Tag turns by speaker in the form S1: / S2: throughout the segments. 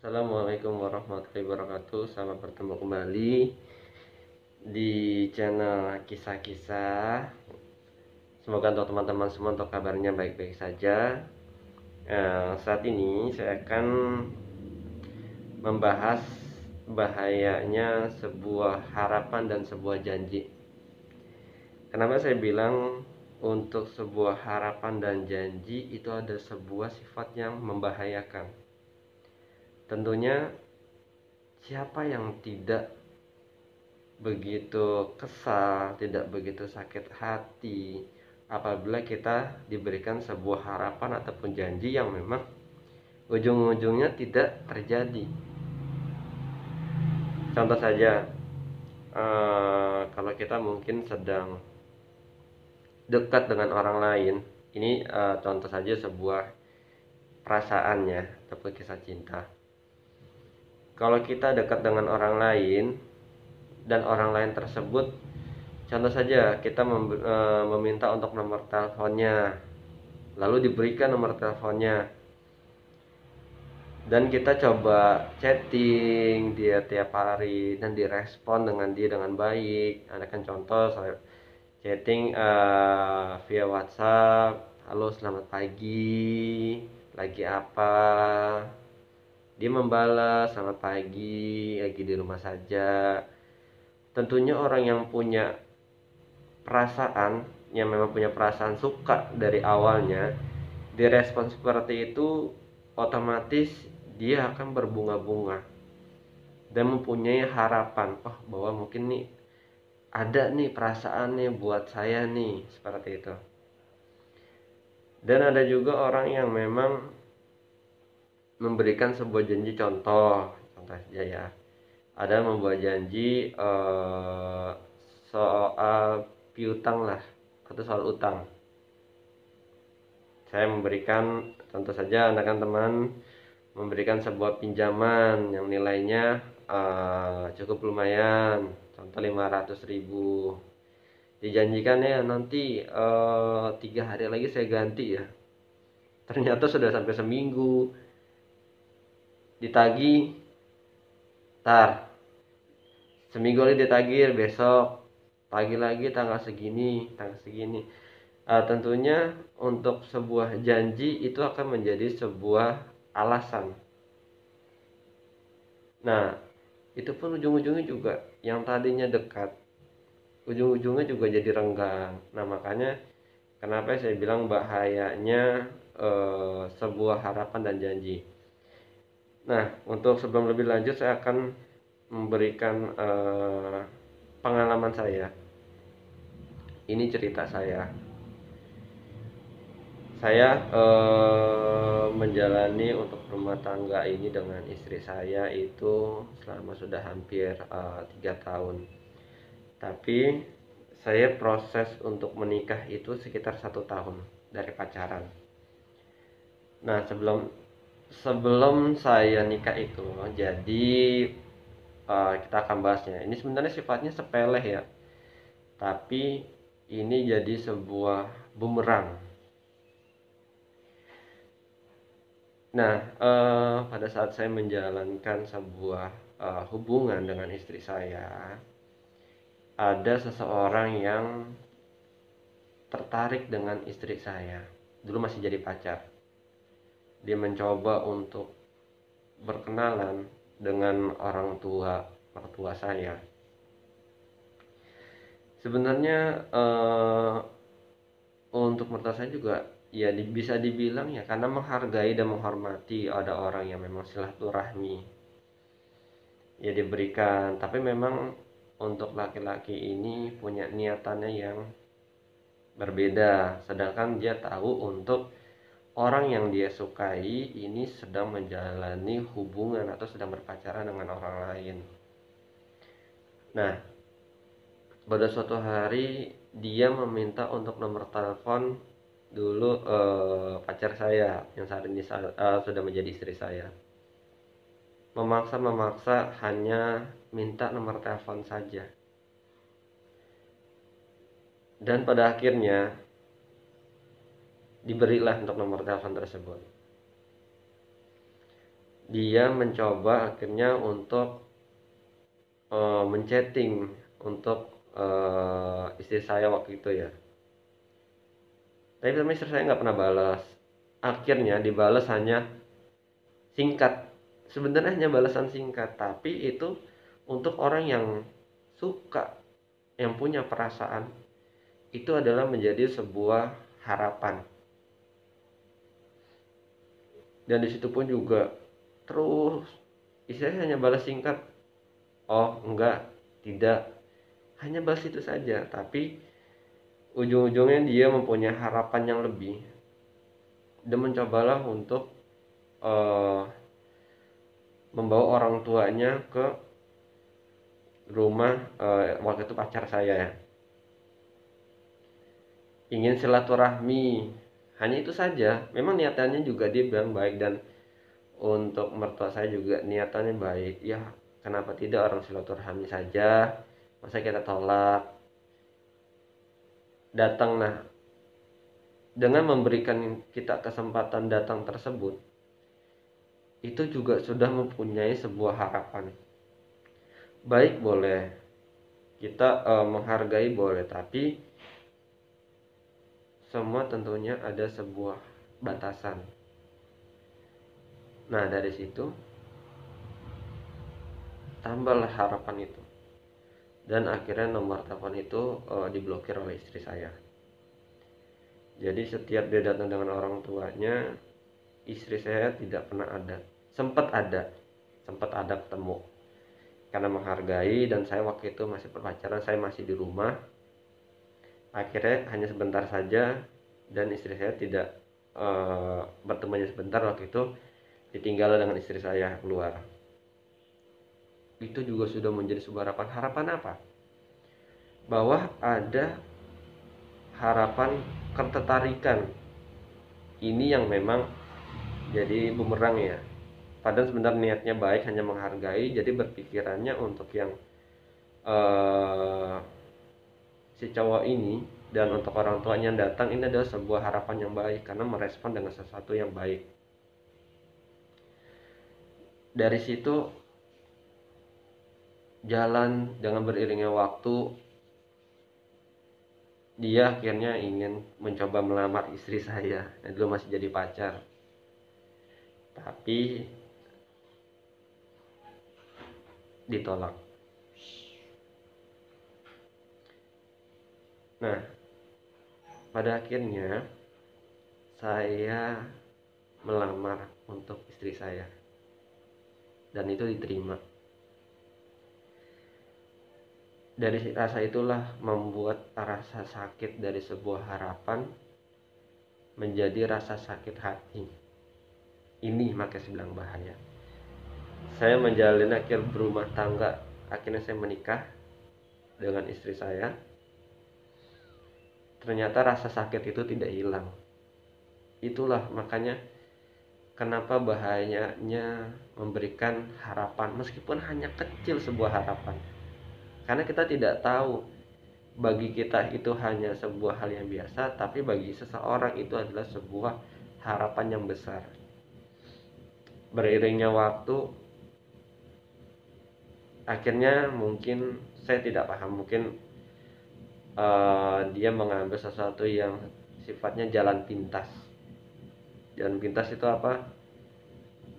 S1: Assalamualaikum warahmatullahi wabarakatuh. Selamat bertemu kembali di channel kisah-kisah. Semoga untuk teman-teman semua untuk kabarnya baik-baik saja. Saat ini saya akan membahas bahayanya sebuah harapan dan sebuah janji. Kenapa saya bilang untuk sebuah harapan dan janji itu ada sebuah sifat yang membahayakan? Tentunya siapa yang tidak begitu kesal, tidak begitu sakit hati apabila kita diberikan sebuah harapan ataupun janji yang memang ujung-ujungnya tidak terjadi. Contoh saja, kalau kita mungkin sedang dekat dengan orang lain, ini contoh saja sebuah perasaannya ataupun kisah cinta. Kalau kita dekat dengan orang lain dan orang lain tersebut, contoh saja kita meminta untuk nomor teleponnya, lalu diberikan nomor teleponnya, dan kita coba chatting dia tiap hari dan direspon dengan dia dengan baik. Ada kan contoh saya chatting via WhatsApp, halo selamat pagi, lagi apa? Dia membalas selamat pagi, lagi di rumah saja. Tentunya orang yang punya perasaan, yang memang punya perasaan suka dari awalnya, direspon seperti itu, otomatis dia akan berbunga-bunga dan mempunyai harapan, oh bahwa mungkin nih ada nih perasaan nih buat saya nih, seperti itu. Dan ada juga orang yang memang memberikan sebuah janji, contoh saja ya, ada membuat janji soal piutang lah, atau soal utang. Saya memberikan contoh saja, anakan teman memberikan sebuah pinjaman yang nilainya cukup lumayan, contoh 500.000. Dijanjikan ya nanti 3 hari lagi saya ganti ya. Ternyata sudah sampai seminggu ditagih, seminggu lagi ditagih, besok pagi lagi tanggal segini. Tentunya untuk sebuah janji itu akan menjadi sebuah alasan. Nah, itu pun ujung-ujungnya juga yang tadinya dekat, ujung-ujungnya juga jadi renggang. Nah, makanya kenapa saya bilang bahayanya sebuah harapan dan janji. Nah, untuk sebelum lebih lanjut saya akan memberikan pengalaman saya. Ini cerita saya. Saya menjalani untuk rumah tangga ini dengan istri saya itu selama sudah hampir 3 tahun. Tapi saya proses untuk menikah itu sekitar 1 tahun dari pacaran. Nah, sebelum saya nikah itu, jadi kita akan bahasnya. Ini sebenarnya sifatnya sepele ya, tapi ini jadi sebuah bumerang. Nah, pada saat saya menjalankan sebuah hubungan dengan istri saya, ada seseorang yang tertarik dengan istri saya. Dulu masih jadi pacar. Dia mencoba untuk berkenalan dengan orang tua mertua saya. Sebenarnya untuk mertua saya juga ya bisa dibilang ya, karena menghargai dan menghormati ada orang yang memang silaturahmi ya diberikan. Tapi memang untuk laki-laki ini punya niatannya yang berbeda, sedangkan dia tahu untuk orang yang dia sukai ini sedang menjalani hubungan atau sedang berpacaran dengan orang lain. Nah, pada suatu hari dia meminta untuk nomor telepon dulu pacar saya yang saat ini sudah menjadi istri saya. Memaksa hanya minta nomor telepon saja. Dan pada akhirnya diberilah untuk nomor telepon tersebut. dia mencoba akhirnya untuk menchatting untuk istri saya waktu itu ya. Tapi sama istri saya nggak pernah balas. Akhirnya dibalas hanya singkat. Sebenarnya hanya balasan singkat, tapi itu untuk orang yang suka, yang punya perasaan, itu adalah menjadi sebuah harapan. Dan disitu pun juga terus istilahnya hanya balas singkat, oh enggak, tidak, hanya balas itu saja. Tapi ujung-ujungnya dia mempunyai harapan yang lebih dan mencobalah untuk uh, membawa orang tuanya ke rumah, waktu itu pacar saya ya, ingin silaturahmi, hanya itu saja. Memang niatannya juga dia bilang baik, dan untuk mertua saya juga niatannya baik ya. Kenapa tidak, orang silaturahmi saja, masa kita tolak. Datang, nah, dengan memberikan kita kesempatan datang tersebut, itu juga sudah mempunyai sebuah harapan. Baik, boleh kita menghargai, boleh, tapi semua tentunya ada sebuah batasan. Nah, dari situ tambahlah harapan itu, dan akhirnya nomor telepon itu diblokir oleh istri saya. Jadi setiap dia datang dengan orang tuanya, istri saya tidak pernah ada. Sempat ada ketemu, karena menghargai, dan saya waktu itu masih berpacaran, saya masih di rumah. Akhirnya hanya sebentar saja, dan istri saya tidak bertemunya sebentar. Waktu itu ditinggal dengan istri saya keluar. Itu juga sudah menjadi sebuah harapan. Harapan apa? Bahwa ada harapan ketertarikan. Ini yang memang jadi bumerang ya. Padahal sebenarnya niatnya baik, hanya menghargai. Jadi berpikirannya untuk yang si cowok ini, dan untuk orang tuanya yang datang, ini adalah sebuah harapan yang baik karena merespon dengan sesuatu yang baik. Dari situ jalan dengan beriringnya waktu, dia akhirnya ingin mencoba melamar istri saya, yang dulu masih jadi pacar. Tapi ditolak. Nah, pada akhirnya saya melamar untuk istri saya, dan itu diterima. Dari rasa itulah membuat rasa sakit dari sebuah harapan menjadi rasa sakit hati. Ini makanya saya bilang bahaya. Saya menjalin akhir berumah tangga, akhirnya saya menikah dengan istri saya. Ternyata rasa sakit itu tidak hilang. Itulah makanya kenapa bahayanya memberikan harapan, meskipun hanya kecil sebuah harapan. Karena kita tidak tahu, bagi kita itu hanya sebuah hal yang biasa, tapi bagi seseorang itu adalah sebuah harapan yang besar. Beriringnya waktu, akhirnya mungkin saya tidak paham, mungkin dia mengambil sesuatu yang sifatnya jalan pintas. Jalan pintas itu apa?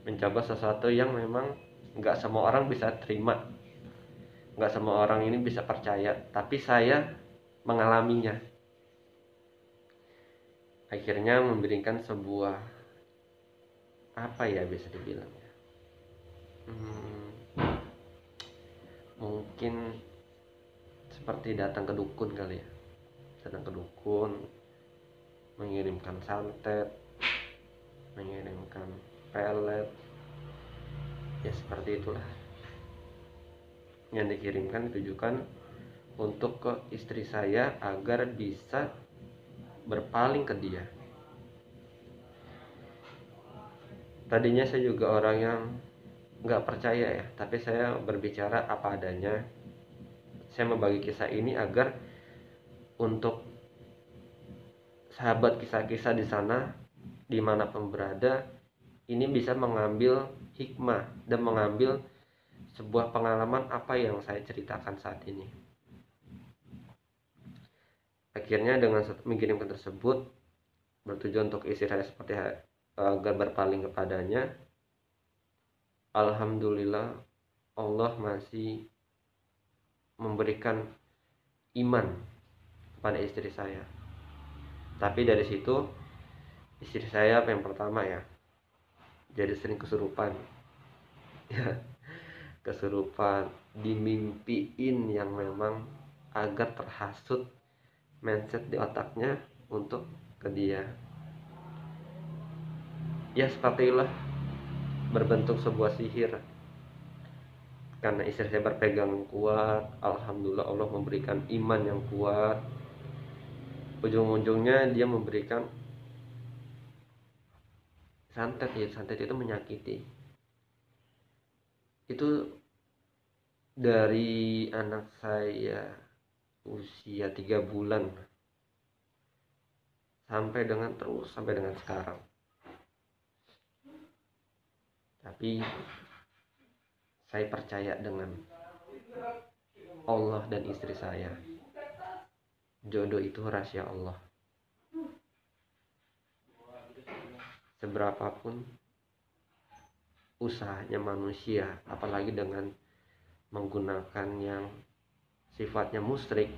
S1: Mencoba sesuatu yang memang nggak semua orang bisa terima, nggak semua orang ini bisa percaya, tapi saya mengalaminya. Akhirnya memberikan sebuah, apa ya bisa dibilang ya, mungkin seperti datang ke dukun kali ya. Datang ke dukun, mengirimkan santet, mengirimkan pelet, ya seperti itulah yang dikirimkan, ditujukan untuk ke istri saya agar bisa berpaling ke dia. Tadinya saya juga orang yang nggak percaya ya, tapi saya berbicara apa adanya. Saya membagi kisah ini agar untuk sahabat kisah-kisah di sana, dimanapun berada, ini bisa mengambil hikmah dan mengambil sebuah pengalaman apa yang saya ceritakan saat ini. Akhirnya dengan mengirimkan tersebut bertujuan untuk istri saya seperti agar berpaling kepadanya. Alhamdulillah Allah masih memberikan iman kepada istri saya. Tapi dari situ istri saya yang pertama ya, jadi sering kesurupan. Ya, kesurupan, dimimpiin yang memang agar terhasut mindset di otaknya untuk ke dia. Ya seperti itulah berbentuk sebuah sihir. Karena istri saya berpegang kuat, alhamdulillah Allah memberikan iman yang kuat. Ujung-ujungnya dia memberikan santet, ya santet itu menyakiti. Itu dari anak saya usia 3 bulan sampai dengan sekarang. Tapi saya percaya dengan Allah dan istri saya. Jodoh itu rahasia Allah. Seberapapun usahanya manusia, apalagi dengan menggunakan yang sifatnya musyrik,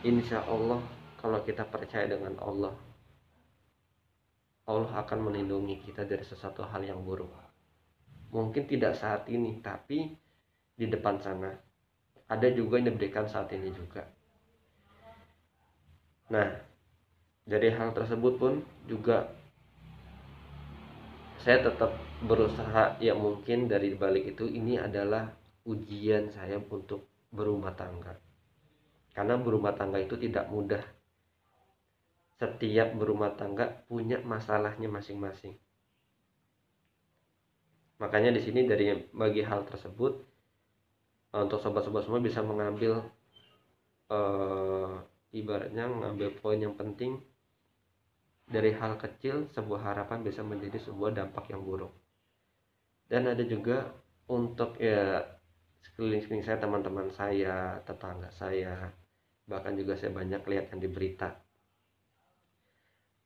S1: insya Allah kalau kita percaya dengan Allah, Allah akan melindungi kita dari sesuatu hal yang buruk. Mungkin tidak saat ini, tapi di depan sana ada juga yang diberikan saat ini juga. Nah, dari hal tersebut pun juga saya tetap berusaha, ya mungkin dari balik itu ini adalah ujian saya untuk berumah tangga. Karena berumah tangga itu tidak mudah. Setiap berumah tangga punya masalahnya masing-masing. Makanya di sini dari bagi hal tersebut, untuk sobat-sobat semua bisa mengambil ibaratnya mengambil poin yang penting. Dari hal kecil sebuah harapan bisa menjadi sebuah dampak yang buruk. Dan ada juga untuk ya sekeliling saya, teman-teman saya, tetangga saya, bahkan juga saya banyak lihat yang di berita,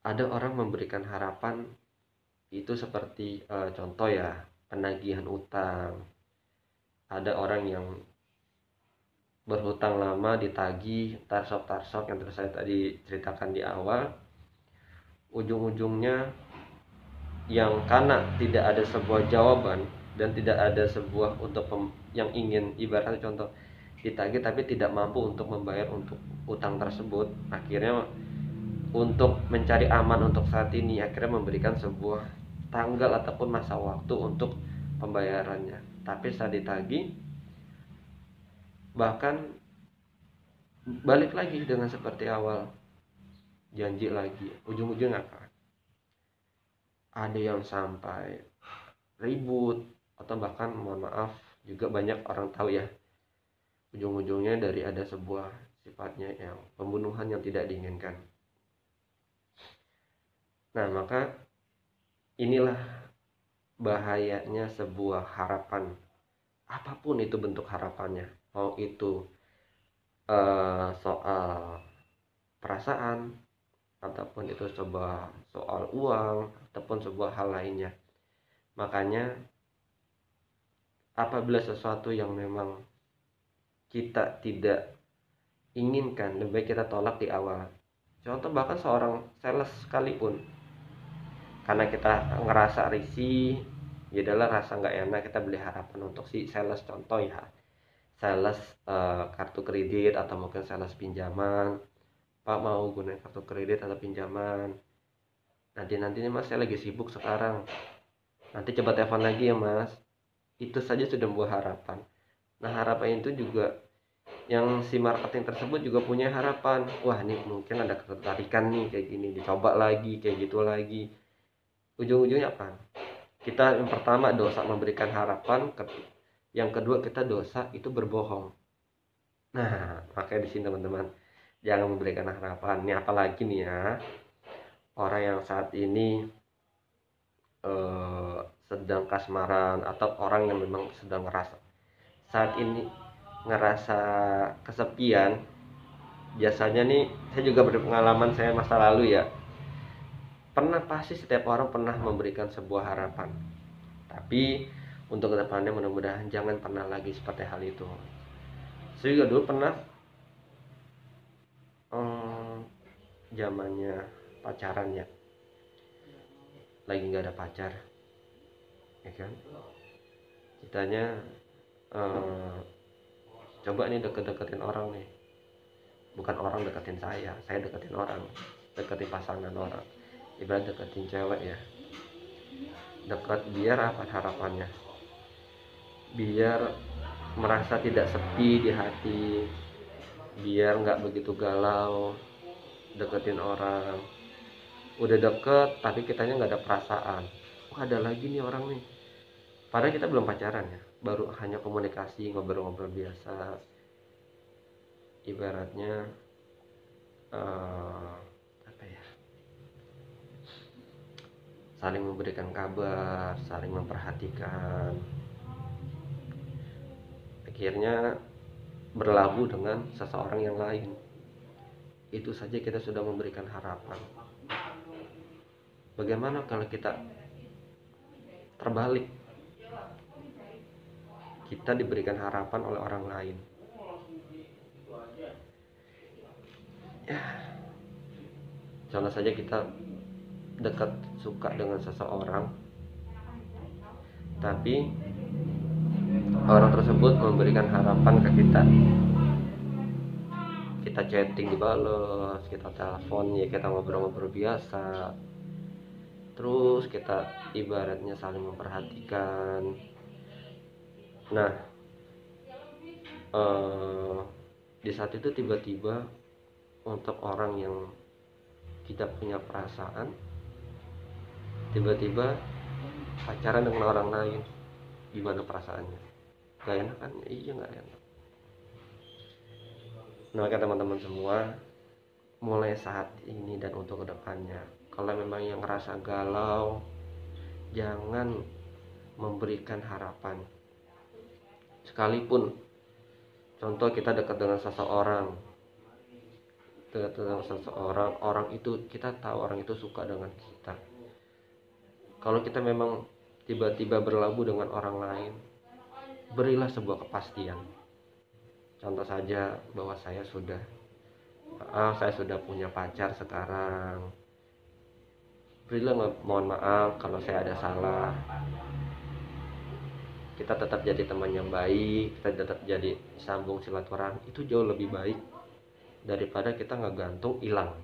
S1: ada orang memberikan harapan itu seperti contoh ya, penagihan utang. Ada orang yang berhutang lama ditagih, tarsok yang terus saya tadi ceritakan di awal, ujung-ujungnya yang karena tidak ada sebuah jawaban dan tidak ada sebuah untuk yang ingin, ibaratnya contoh ditagih tapi tidak mampu untuk membayar untuk utang tersebut, akhirnya untuk mencari aman untuk saat ini akhirnya memberikan sebuah tanggal ataupun masa waktu untuk pembayarannya. Tapi saat ditagih bahkan balik lagi dengan seperti awal, janji lagi, ujung-ujungnya apa? Ada yang sampai ribut atau bahkan mohon maaf juga banyak orang tahu ya, ujung-ujungnya dari ada sebuah sifatnya yang pembunuhan yang tidak diinginkan. Nah maka inilah bahayanya sebuah harapan, apapun itu bentuk harapannya, mau itu soal perasaan ataupun itu sebuah soal uang ataupun sebuah hal lainnya. Makanya apabila sesuatu yang memang kita tidak inginkan, lebih baik kita tolak di awal. Contoh bahkan seorang sales sekalipun, karena kita ngerasa risih, ya adalah rasa nggak enak kita beli harapan untuk si sales, contoh ya sales kartu kredit atau mungkin sales pinjaman. Pak mau gunain kartu kredit atau pinjaman, nanti ini mas saya lagi sibuk sekarang, nanti coba telepon lagi ya mas. Itu saja sudah membuat harapan. Nah harapan itu juga yang si marketing tersebut juga punya harapan, wah nih mungkin ada ketertarikan nih kayak gini, dicoba lagi kayak gitu lagi. Ujung-ujungnya apa? Kita yang pertama dosa memberikan harapan, yang kedua kita dosa itu berbohong. Nah makanya di sini teman-teman jangan memberikan harapan. Ini apalagi nih ya, orang yang saat ini eh, sedang kasmaran atau orang yang memang sedang ngerasa saat ini ngerasa kesepian. Biasanya nih, saya juga berpengalaman, saya masa lalu ya, pernah, pasti setiap orang pernah memberikan sebuah harapan, tapi untuk kedepannya mudah-mudahan jangan pernah lagi seperti hal itu. Saya juga dulu pernah, zamannya pacaran ya, lagi nggak ada pacar ya kan, kitanya eh, coba nih deket-deketin orang nih, bukan orang deketin saya deketin orang, deketin pasangan orang, ibarat deketin cewek ya. Dekat biar apa harapannya, biar merasa tidak sepi di hati, biar nggak begitu galau deketin orang. Udah deket tapi kitanya nggak ada perasaan, wah ada lagi nih orang nih, padahal kita belum pacaran ya, baru hanya komunikasi, ngobrol-ngobrol biasa, ibaratnya eh, apa ya, saling memberikan kabar, saling memperhatikan, akhirnya berlabuh dengan seseorang yang lain. Itu saja kita sudah memberikan harapan. Bagaimana kalau kita terbalik, kita diberikan harapan oleh orang lain? Ya, contoh saja kita dekat, suka dengan seseorang, tapi orang tersebut memberikan harapan ke kita. Kita chatting dibales, kita telepon ya, kita ngobrol-ngobrol biasa, terus kita ibaratnya saling memperhatikan. Nah, di saat itu tiba-tiba untuk orang yang kita punya perasaan, tiba-tiba pacaran dengan orang lain, gimana perasaannya? Gak enak kan? Iya, gak enak. Nah, maka teman-teman semua, mulai saat ini dan untuk kedepannya, kalau memang yang ngerasa galau, jangan memberikan harapan. Sekalipun contoh kita dekat dengan seseorang, orang itu kita tahu orang itu suka dengan kita. Kalau kita memang tiba-tiba berlabuh dengan orang lain, berilah sebuah kepastian. Contoh saja bahwa saya sudah punya pacar sekarang. Berilah mohon maaf kalau saya ada salah. Kita tetap jadi teman yang baik, kita tetap jadi sambung silaturahmi, itu jauh lebih baik daripada kita ngegantung hilang,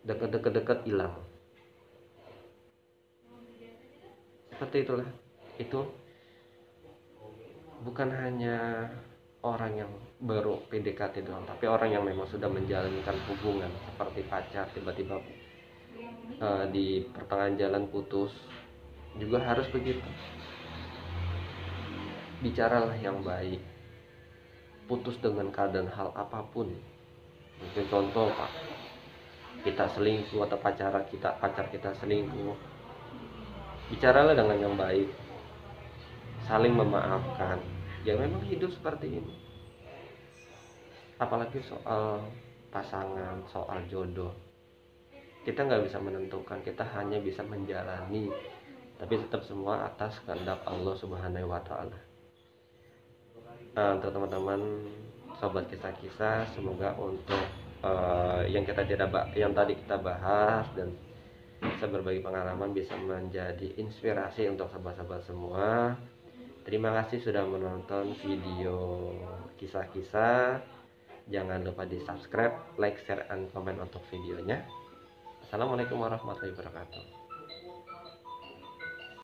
S1: deket-deket hilang. Seperti itulah. Itu bukan hanya orang yang baru PDKT doang, tapi orang yang memang sudah menjalankan hubungan seperti pacar, tiba-tiba di pertengahan jalan putus, juga harus begitu. Bicaralah yang baik, putus dengan keadaan hal apapun. Mungkin contoh pak, kita selingkuh atau pacar kita selingkuh, bicaralah dengan yang baik, saling memaafkan. Ya memang hidup seperti ini, apalagi soal pasangan, soal jodoh, kita nggak bisa menentukan, kita hanya bisa menjalani, tapi tetap semua atas kehendak Allah Subhanahu wa Ta'ala. Untuk teman-teman sobat kisah-kisah, semoga untuk yang tadi kita bahas dan bisa berbagi pengalaman bisa menjadi inspirasi untuk sahabat-sahabat semua. Terima kasih sudah menonton video kisah-kisah. Jangan lupa di subscribe, like, share, dan komen untuk videonya. Assalamualaikum warahmatullahi wabarakatuh.